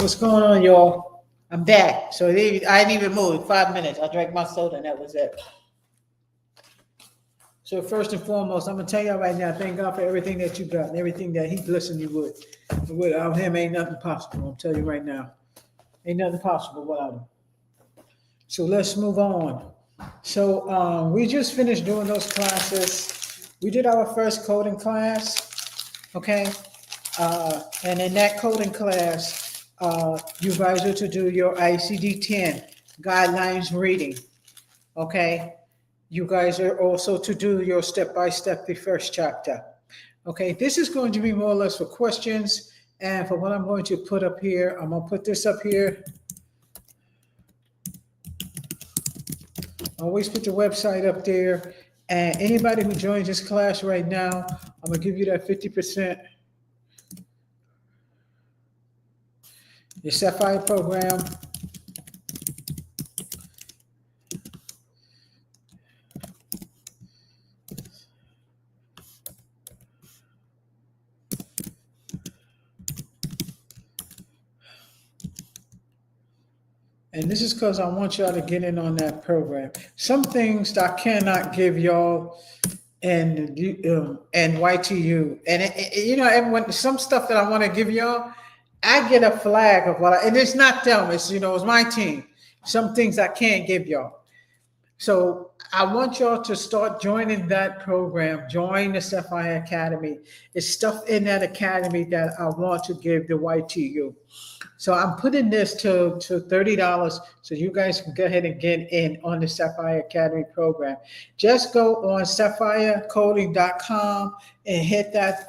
What's going on, y'all? I'm back. So I didn't even move. 5 minutes. I drank my soda and that was it. So first and foremost, I'm gonna tell y'all right now, thank God for everything that you got and everything that He blessing you with. Without Him, ain't nothing possible. I'm telling you right now, ain't nothing possible without Him. So let's move on. So we just finished doing those classes. We did our first coding class, okay? And in that coding class, you guys are to do your ICD-10 guidelines reading, okay? You guys are also to do your step-by-step, the first chapter. Okay, this is going to be more or less for questions and for what I'm going to put up here. I'm going to put this up here. Always put the website up there. And anybody who joins this class right now, I'm going to give you that 50%. Your Sapphire program. And this is because I want y'all to get in on that program. Some things that I cannot give y'all and YTU. And you know, and when some stuff that I want to give y'all, I get a flag of and it's not them, it's it's my team. Some things I can't give y'all. So I want y'all to start joining that program. Join the Sapphire Academy. It's stuff in that academy that I want to give the YTU. So I'm putting this to $30 so you guys can go ahead and get in on the Sapphire Academy program. Just go on sapphirephysiciancoding.com and hit that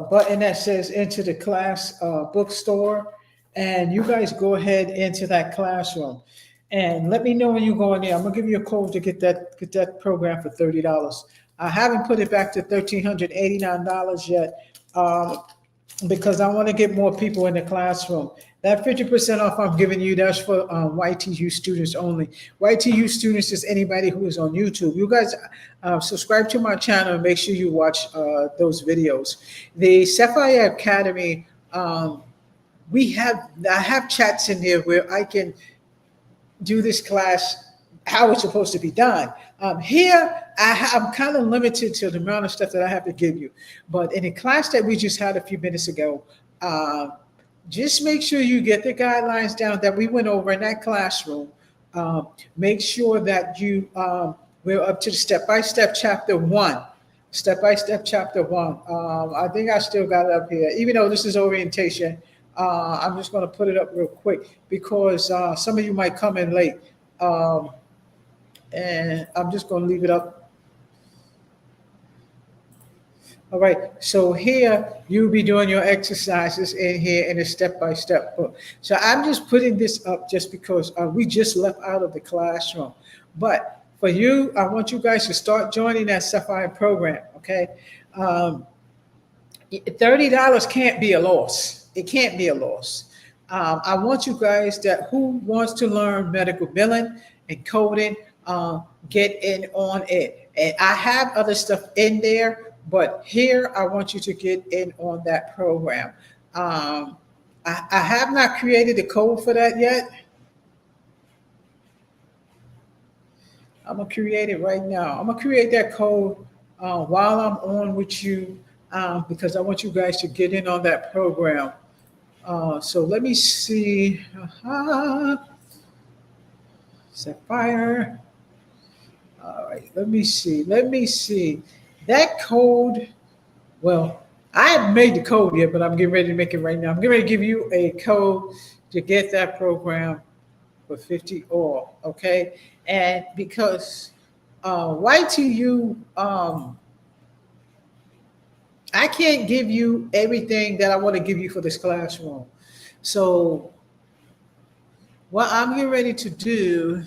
button that says into the class bookstore, and you guys go ahead into that classroom. And let me know when you go in there. I'm gonna give you a code to get that program for $30. I haven't put it back to $1,389 yet. Because I want to get more people in the classroom. That 50% off I'm giving you, that's for YTU students only. YTU students is anybody who is on YouTube. You guys subscribe to my channel and make sure you watch those videos. The Sapphire Academy, I have chats in there where I can do this class how it's supposed to be done. Here, I'm kind of limited to the amount of stuff that I have to give you. But in the class that we just had a few minutes ago, just make sure you get the guidelines down that we went over in that classroom. Make sure that we're up to the step-by-step chapter 1. Step-by-step chapter 1. I think I still got it up here. Even though this is orientation, I'm just going to put it up real quick because some of you might come in late. And I'm just going to leave it up. All right, so here you'll be doing your exercises in here in a step-by-step book. So I'm just putting this up just because we just left out of the classroom. But for you, I want you guys to start joining that Sapphire program, okay? $30 can't be a loss. It can't be a loss. I want you guys who wants to learn medical billing and coding, get in on it. And I have other stuff in there, but here I want you to get in on that program. I have not created a code for that yet. I'm gonna create it right now. I'm gonna create that code while I'm on with you because I want you guys to get in on that program. So let me see. Sapphire. All right, let me see. That code, well, I haven't made the code yet, but I'm getting ready to make it right now. I'm getting ready to give you a code to get that program for 50 off, okay? And because YTU, I can't give you everything that I want to give you for this classroom. So what I'm getting ready to do,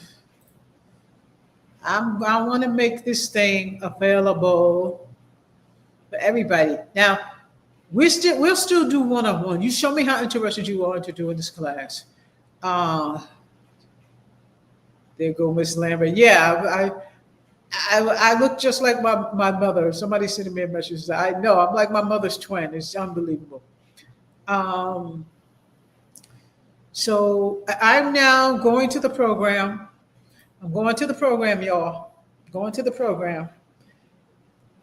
I want to make this thing available for everybody. Now, we'll still do one-on-one. You show me how interested you are to doing this class. There go Miss Lambert. Yeah, I look just like my mother. Somebody sent me a message. I know I'm like my mother's twin. It's unbelievable. Um, so I'm now going to the program. I'm going to the program, y'all. Going to the program.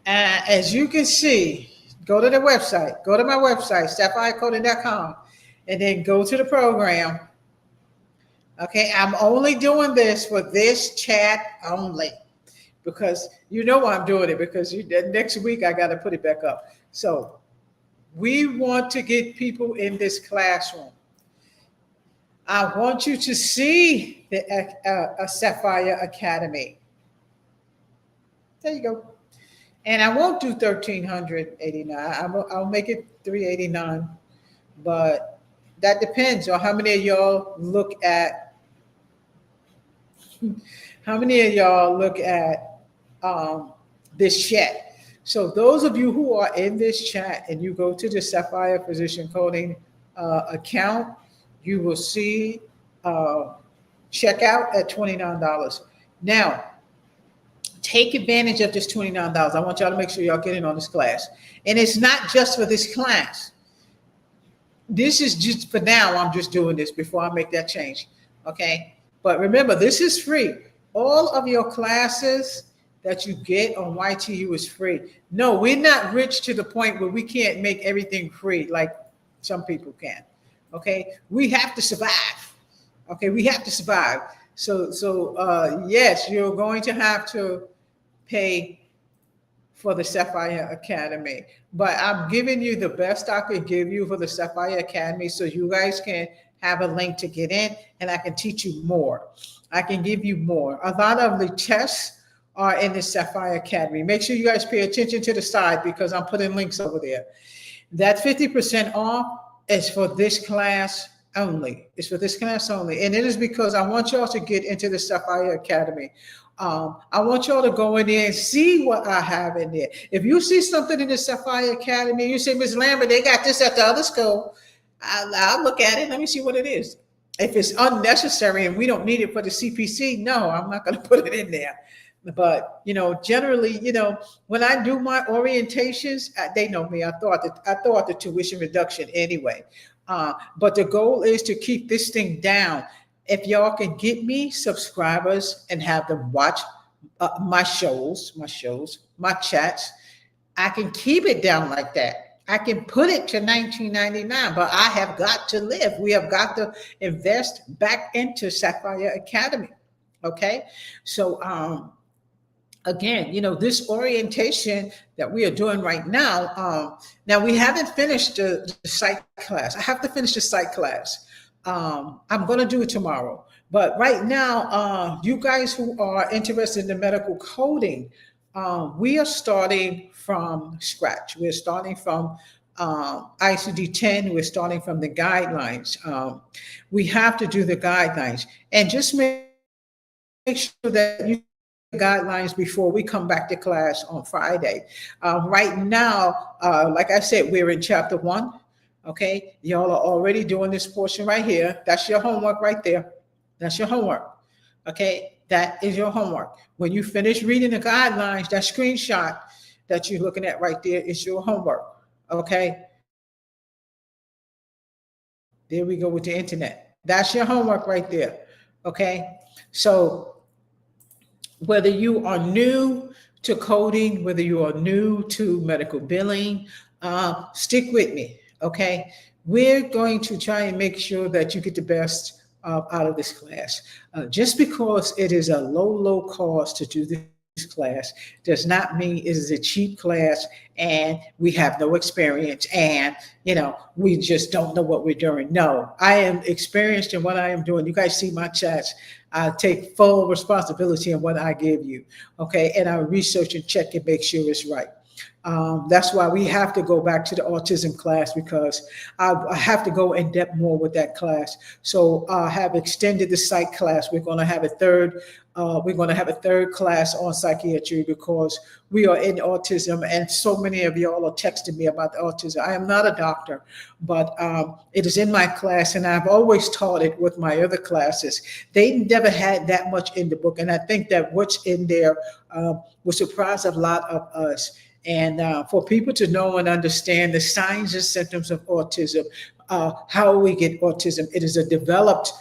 And as you can see, go to the website. Go to my website, sapphirecoding.com, and then go to the program. Okay, I'm only doing this for this chat only because you know why I'm doing it because next week I got to put it back up. So we want to get people in this classroom. I want you to see the Sapphire Academy. There you go. And I won't do 1,389. I'll make it 389. But that depends on how many of y'all look at this chat. So those of you who are in this chat and you go to the Sapphire Physician Coding account, you will see checkout at $29. Now, take advantage of this $29. I want y'all to make sure y'all get in on this class. And it's not just for this class. This is just for now. I'm just doing this before I make that change. Okay. But remember, this is free. All of your classes that you get on YTU is free. No, we're not rich to the point where we can't make everything free like some people can. Okay. We have to survive. Okay. We have to survive. So yes, you're going to have to pay for the Sapphire Academy, but I'm giving you the best I could give you for the Sapphire Academy so you guys can have a link to get in and I can teach you more. I can give you more. A lot of the tests are in the Sapphire Academy. Make sure you guys pay attention to the side because I'm putting links over there. That 50% off is for this class only. It's for this class only. And it is because I want y'all to get into the Sapphire Academy. I want y'all to go in there and see what I have in there. If you see something in the Sapphire Academy, you say, Ms. Lambert, they got this at the other school. I'll look at it. Let me see what it is. If it's unnecessary and we don't need it for the CPC, no, I'm not going to put it in there. But, generally, when I do my orientations, they know me. I thought the tuition reduction anyway. But the goal is to keep this thing down. If y'all can get me subscribers and have them watch my shows, my chats, I can keep it down like that. I can put it to $19.99, but I have got to live. We have got to invest back into Sapphire Academy. Okay. So, again, this orientation that we are doing right now, now we haven't finished the psych class. I have to finish the psych class. I'm going to do it tomorrow. But right now, you guys who are interested in the medical coding, we are starting from scratch. We're starting from ICD-10. We're starting from the guidelines. We have to do the guidelines. And just make sure that you guidelines before we come back to class on Friday. Right now, like I said, we're in chapter 1. Okay, y'all are already doing this portion right here. That's your homework right there. That's your homework. Okay, that is your homework. When you finish reading the guidelines, that screenshot that you're looking at right there is your homework. Okay, there we go with the internet. That's your homework right there. Okay, so whether you are new to coding, whether you are new to medical billing, stick with me. Okay, we're going to try and make sure that you get the best out of this class. Just because it is a low cost to do this class does not mean it is a cheap class and we have no experience and, we just don't know what we're doing. No, I am experienced in what I am doing. You guys see my chats. I take full responsibility in what I give you. Okay, and I research and check and make sure it's right. That's why we have to go back to the autism class because I have to go in depth more with that class. So I have extended the psych class. We're going to have a third. We're going to have a third class on psychiatry because we are in autism, and so many of y'all are texting me about the autism. I am not a doctor, but it is in my class, and I've always taught it with my other classes. They never had that much in the book, and I think that what's in there will surprise a lot of us. And for people to know and understand the signs and symptoms of autism, how we get autism. It is a developed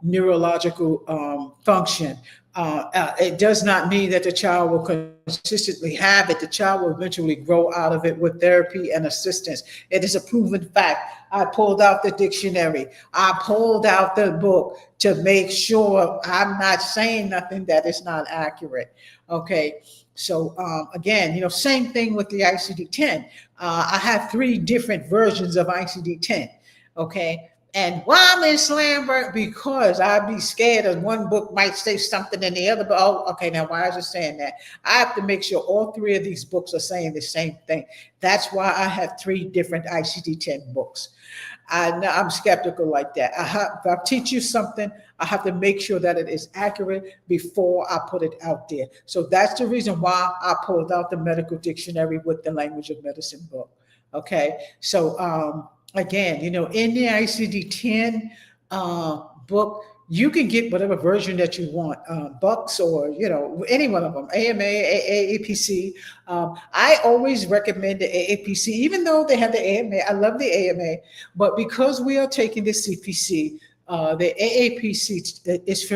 neurological function. It does not mean that the child will consistently have it. The child will eventually grow out of it with therapy and assistance. It is a proven fact. I pulled out the dictionary. I pulled out the book to make sure I'm not saying nothing that is not accurate. Okay. So again, same thing with the ICD-10. I have 3 different versions of ICD-10. Okay. And why I'm in Slamberg? Because I'd be scared that one book might say something and the other, but okay, now why is it saying that? I have to make sure all 3 of these books are saying the same thing. That's why I have 3 different ICD-10 books. I'm skeptical like that. If I teach you something, I have to make sure that it is accurate before I put it out there. So that's the reason why I pulled out the medical dictionary with the language of medicine book. Okay, so again, in the ICD-10 book, you can get whatever version that you want, Bucks or, any one of them, AMA, AAPC. I always recommend the AAPC, even though they have the AMA. I love the AMA, but because we are taking the CPC, the AAPC is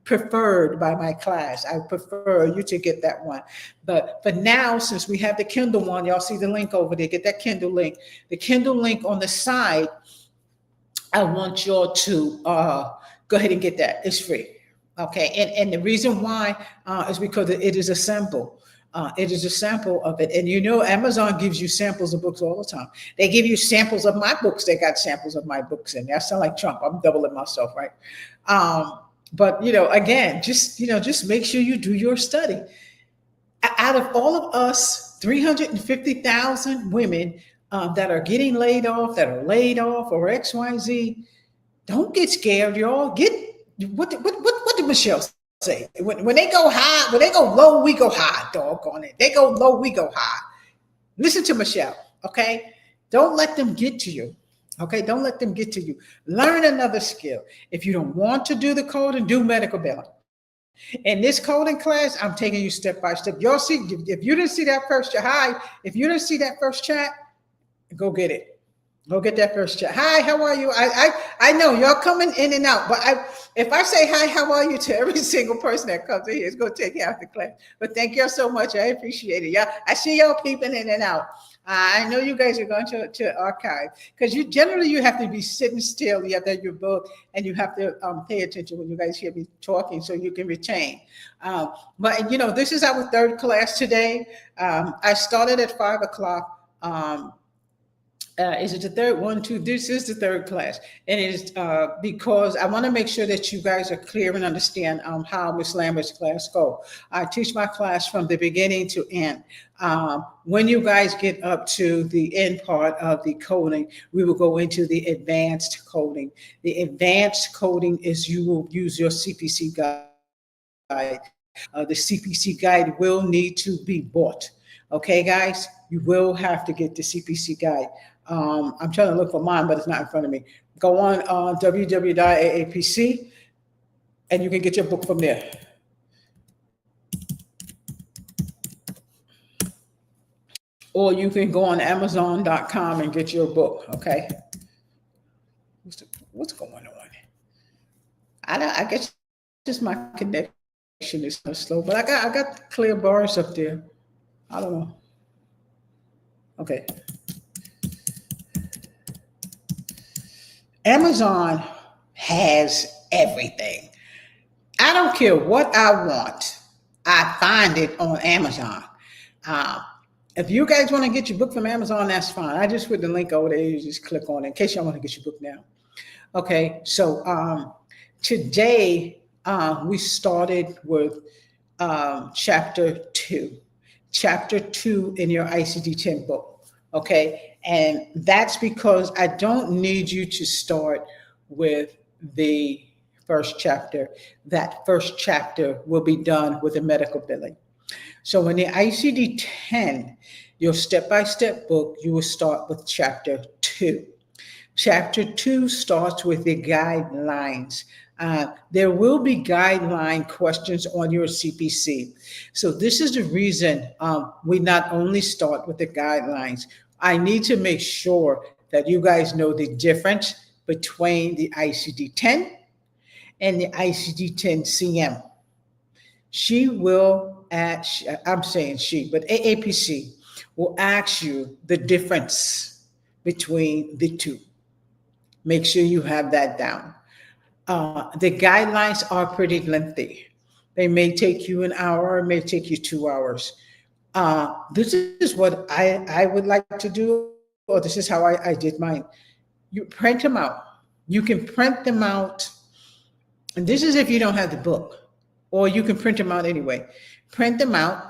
preferred by my class. I prefer you to get that one. But now, since we have the Kindle one, y'all see the link over there, get that Kindle link. The Kindle link on the side, I want y'all to go ahead and get that. It's free. Okay. And the reason why is because it is a sample. It is a sample of it. And Amazon gives you samples of books all the time. They give you samples of my books. They got samples of my books in there. I sound like Trump. I'm doubling myself, right? But again, just make sure you do your study. Out of all of us, 350,000 women that are getting laid off, or XYZ, don't get scared, y'all. What did Michelle say? When they go high, when they go low, we go high, doggone it. They go low, we go high. Listen to Michelle, okay? Don't let them get to you, okay? Don't let them get to you. Learn another skill. If you don't want to do the coding, do medical billing. In this coding class, I'm taking you step by step. Y'all see, if you didn't see that first chat, if you didn't see that first chat, go get it. Go get that first chat. Hi, how are you? I know y'all coming in and out, but if I say hi, how are you to every single person that comes in here, it's going to take you out the class. But thank y'all so much. I appreciate it. Yeah, I see y'all peeping in and out. I know you guys are going to archive because you have to be sitting still. You have to have your book and you have to pay attention when you guys hear me talking so you can retain. But this is our 3rd class today. I started at 5 o'clock. Is it the 3rd one, 2? This is the 3rd class. And it is because I want to make sure that you guys are clear and understand how Ms. Lambert's class go. I teach my class from the beginning to end. When you guys get up to the end part of the coding, we will go into the advanced coding. The advanced coding is you will use your CPC guide. The CPC guide will need to be bought. Okay, guys, you will have to get the CPC guide. I'm trying to look for mine, but it's not in front of me. Go on www.aapc and you can get your book from there. Or you can go on amazon.com and get your book, okay? What's going on? I guess just my connection is so slow, but I got clear bars up there. I don't know. Okay. Amazon has everything. I don't care what I want. I find it on Amazon. If you guys want to get your book from Amazon, that's fine. I just put the link over there. You just click on it in case y'all want to get your book now. Okay, so today we started with chapter 2. Chapter 2 in your ICD-10 book. Okay. And that's because I don't need you to start with the first chapter. That first chapter will be done with the medical billing. So in the ICD-10, your step-by-step book, you will start with chapter 2. Chapter 2 starts with the guidelines. There will be guideline questions on your CPC. So this is the reason we not only start with the guidelines. I need to make sure that you guys know the difference between the ICD-10 and the ICD-10 CM. She will ask, I'm saying she, but AAPC will ask you the difference between the two. Make sure you have that down. The guidelines are pretty lengthy. They may take you an hour, it may take you 2 hours. This is what I would like to do, or this is how I did mine. You print them out. You can print them out, and this is if you don't have the book, or you can print them out anyway. Print them out,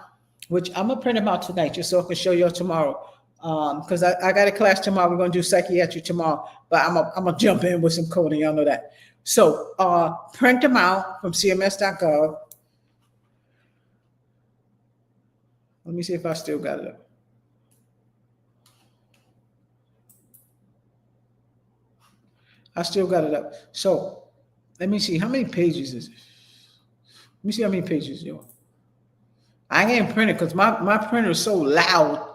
which I'm gonna print them out tonight, just so I can show you tomorrow. Because I got a class tomorrow. We're gonna do psychiatry tomorrow, but I'm gonna jump in with some coding. Y'all know that. So print them out from cms.gov. Let me see if I still got it up. I still got it up. So let me see, how many pages is it? Let me see how many pages you. I ain't printing because my printer is so loud.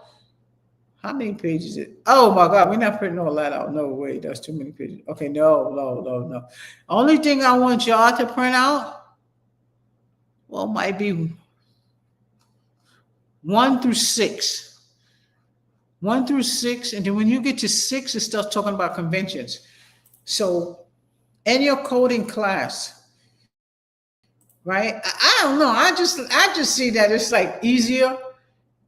How many pages is it? Oh my God, we're not printing all that out. No way, that's too many pages. Okay, no. Only thing I want y'all to print out, well, might be 1 through 6. 1 through 6, and then when you get to 6, it starts talking about conventions. So in your coding class, right? I don't know. I just see that it's like easier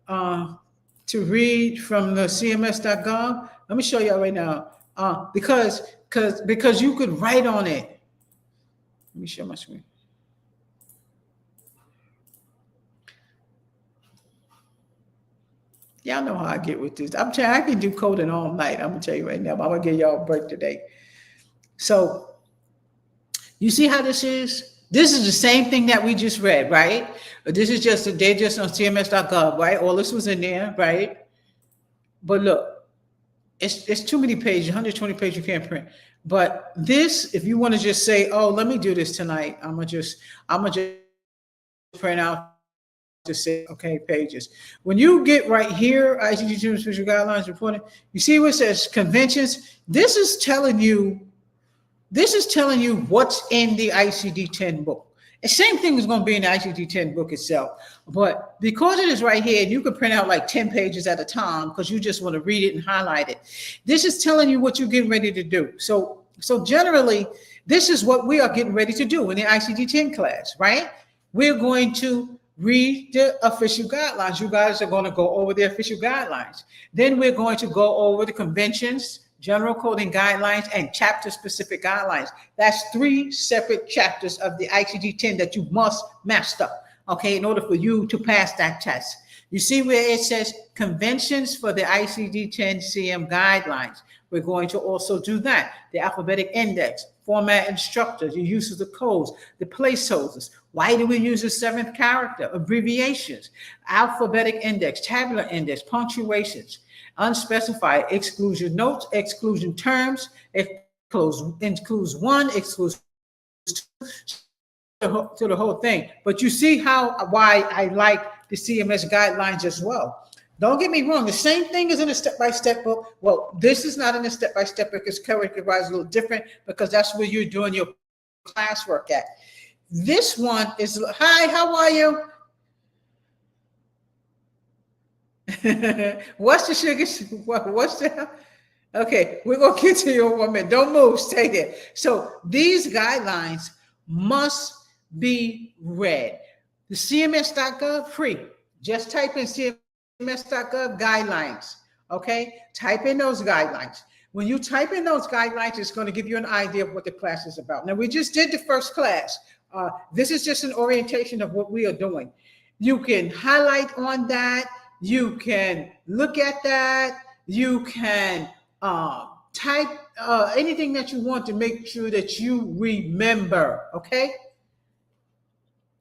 to read from the cms.gov. Let me show y'all right now. Because you could write on it. Let me share my screen. Y'all know how I get with this. I'm telling you, I can do coding all night. I'm gonna tell you right now, but I'm gonna give y'all a break today. So you see how this is? This is the same thing that we just read, right? But this is just, they're just on cms.gov, right? All this was in there, right? But look, it's too many pages, 120 pages you can't print. But this, if you want to just say, oh, let me do this tonight, I'm gonna just print out to say, okay, pages. When you get right here, ICD-10 Special Guidelines reporting, you see where it says conventions. This is telling you what's in the ICD-10 book. The same thing is going to be in the ICD-10 book itself. But because it is right here, you can print out like 10 pages at a time because you just want to read it and highlight it. This is telling you what you're getting ready to do. So generally, this is what we are getting ready to do in the ICD-10 class, right? We're going to read the official guidelines. You guys are going to go over the official guidelines. Then we're going to go over the conventions, general coding guidelines, and chapter-specific guidelines. That's 3 separate chapters of the ICD-10 that you must master, okay, in order for you to pass that test. You see where it says conventions for the ICD-10 CM guidelines. We're going to also do that. The alphabetic index, format instructors, the use of the codes, the placeholders. Why do we use the 7th character? Abbreviations, alphabetic index, tabular index, punctuations, unspecified exclusion notes, exclusion terms, includes 1, excludes 2, to the whole thing. But you see why I like the CMS guidelines as well. Don't get me wrong, the same thing is in a step-by-step book. Well, this is not in a step-by-step book. It's characterized a little different because that's where you're doing your classwork at. This one is, hi, how are you? What's the sugar? What's the? Okay, we're gonna get to you in 1 minute. Don't move, stay there. So these guidelines must be read. The CMS.gov free. Just type in CMS.gov guidelines. Okay, type in those guidelines. When you type in those guidelines, it's going to give you an idea of what the class is about. Now, we just did the first class. This is just an orientation of what we are doing. You can highlight on that. You can look at that. You can type anything that you want to make sure that you remember. Okay.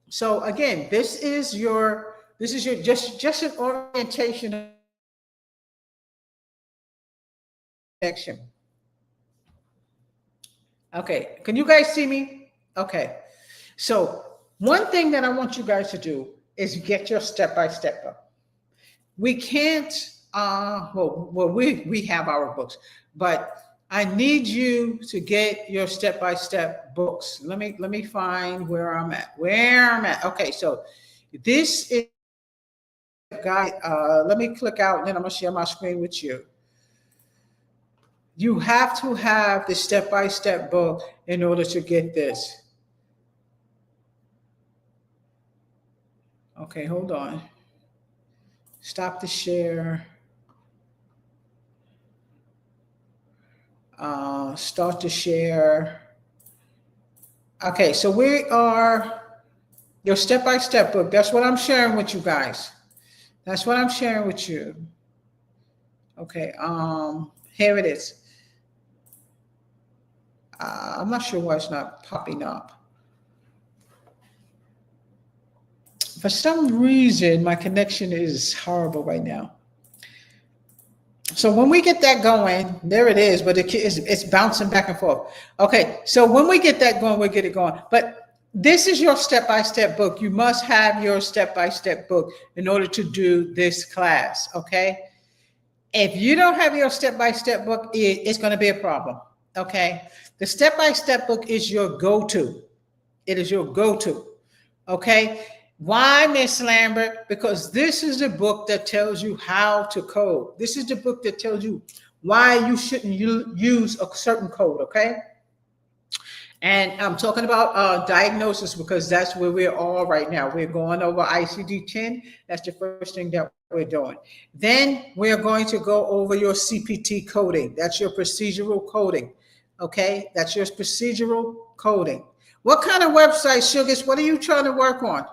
So again, this is your just an orientation section. Okay, can you guys see me? Okay, so one thing that I want you guys to do is get your step-by-step book. We can't, we have our books, but I need you to get your step-by-step books. Let me find where I'm at. Okay, so this is guide. Let me click out and then I'm gonna share my screen with you. You have to have the step-by-step book in order to get this. Okay, hold on. Stop the share. Start to share. Okay, so we are your step-by-step book. That's what I'm sharing with you guys. That's what I'm sharing with you. Okay, here it is. I'm not sure why it's not popping up. For some reason, my connection is horrible right now. So when we get that going, there it is, but it's bouncing back and forth. Okay, so when we get that going, we'll get it going. But this is your step-by-step book. You must have your step-by-step book in order to do this class, okay? If you don't have your step-by-step book, it's going to be a problem, okay? The step-by-step book is your go-to. It is your go-to, okay? Why, Miss Lambert? Because this is the book that tells you how to code. This is the book that tells you why you shouldn't use a certain code, okay? And I'm talking about diagnosis because that's where we're all right now. We're going over ICD-10. That's the first thing that we're doing. Then we're going to go over your CPT coding. That's your procedural coding, okay? That's your procedural coding. What kind of website, Sugars? What are you trying to work on?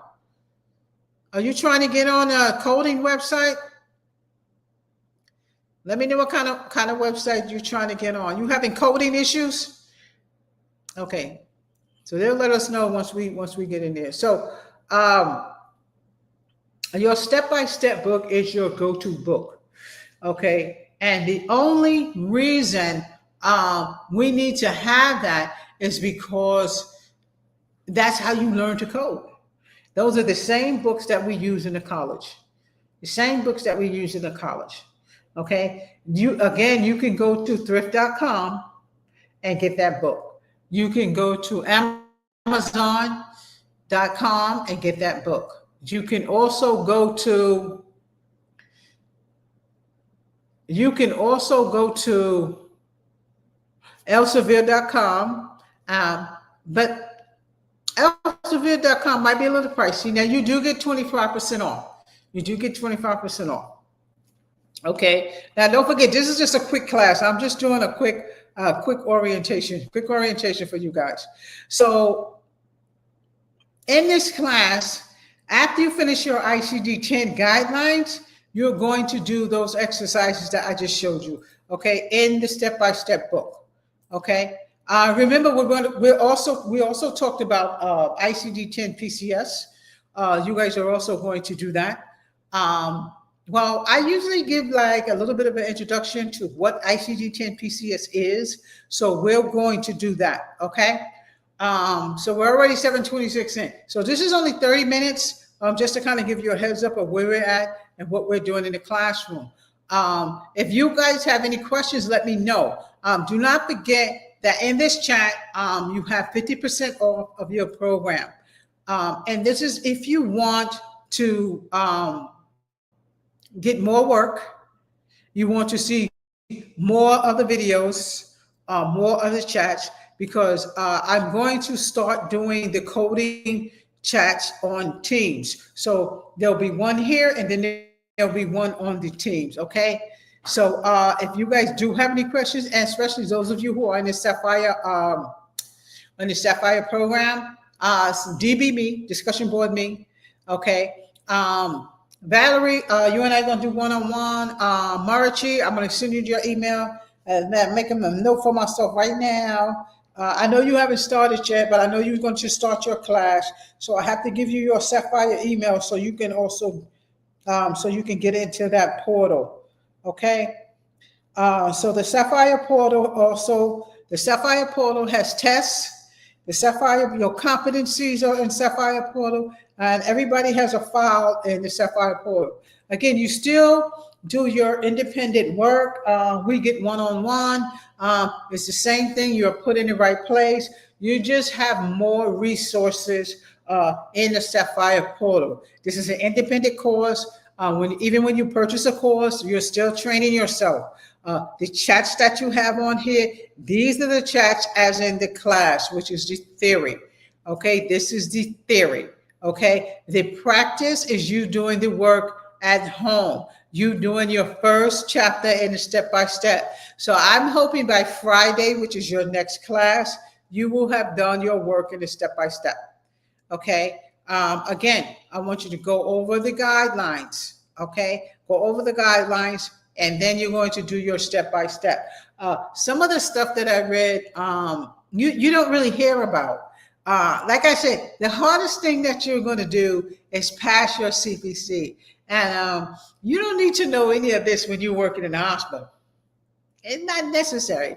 Are you trying to get on a coding website? Let me know what kind of website you're trying to get on. You having coding issues? Okay, so they'll let us know once we get in there. So your step-by-step book is your go-to book, okay? And the only reason we need to have that is because that's how you learn to code. Those are the same books that we use in the college. The same books that we use in the college. Okay. You can go to thrift.com and get that book. You can go to Amazon.com and get that book. You can also go to Elsevier.com, but Elsevier.com might be a little pricey. Now you do get 25% off. You do get 25% off. Okay. Now don't forget, this is just a quick class. I'm just doing a quick orientation for you guys. So in this class, after you finish your ICD-10 guidelines, you're going to do those exercises that I just showed you. Okay, in the step-by-step book. Okay. Remember, we also talked about ICD-10 PCS. You guys are also going to do that. Well, I usually give like a little bit of an introduction to what ICD-10 PCS is. So we're going to do that. Okay. So we're already 7:26 in. So this is only 30 minutes just to kind of give you a heads up of where we're at and what we're doing in the classroom. If you guys have any questions, let me know. Do not forget that in this chat, you have 50% off of your program. And this is if you want to get more work, you want to see more of the videos, more of the chats, because I'm going to start doing the coding chats on Teams. So there'll be one here and then there'll be one on the Teams, okay? So if you guys do have any questions, and especially those of you who are in the Sapphire program, DB me, discussion board me, okay? Valerie, you and I are going to do one-on-one. Marichi, I'm going to send you your email and making a note for myself right now. I know you haven't started yet, but I know you're going to start your class. So I have to give you your Sapphire email so you can also, so you can get into that portal. Okay. So the Sapphire portal also The Sapphire Portal has tests. The Sapphire, your competencies are in Sapphire Portal, and everybody has a file in the Sapphire Portal. Again, you still do your independent work. We get one-on-one. It's the same thing. You're put in the right place. You just have more resources in the Sapphire Portal. This is an independent course. Even when you purchase a course, you're still training yourself. The chats that you have on here, these are the chats as in the class, which is the theory. Okay, this is the theory. Okay, the practice is you doing the work at home. You doing your first chapter in the step-by-step. So I'm hoping by Friday, which is your next class, you will have done your work in the step-by-step. Okay. Again, I want you to go over the guidelines. Okay. Go over the guidelines, and then you're going to do your step-by-step. Some of the stuff that I read, you don't really hear about. Like I said, the hardest thing that you're going to do is pass your CPC. And you don't need to know any of this when you're working in the hospital. It's not necessary.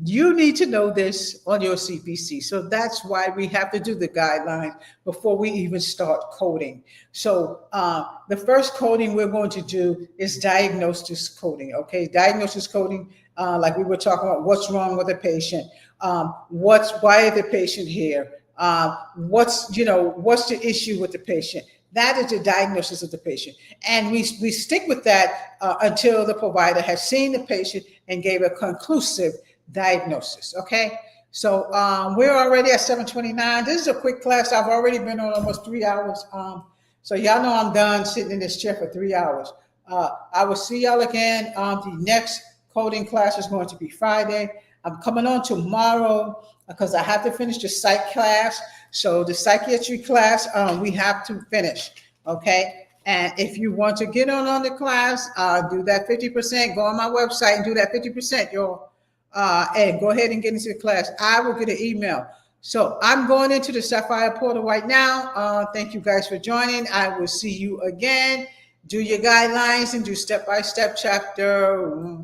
You need to know this on your CPC. So that's why we have to do the guidelines before we even start coding. So the first coding we're going to do is diagnosis coding. Okay, diagnosis coding, like we were talking about, what's wrong with the patient, why is the patient here, what's the issue with the patient. That is the diagnosis of the patient. And we stick with that until the provider has seen the patient and gave a conclusive diagnosis. Okay. So we're already at 7:29. This is a quick class. I've already been on almost 3 hours. So y'all know I'm done sitting in this chair for 3 hours. I will see y'all again. The next coding class is going to be Friday. I'm coming on tomorrow because I have to finish the psych class. So the psychiatry class, we have to finish. Okay. And if you want to get on the class, do that 50%. Go on my website and do that 50%, y'all. And go ahead and get into the class. I will get an email. So I'm going into the Sapphire Portal right now. Thank you guys for joining. I will see you again. Do your guidelines and do step-by-step chapter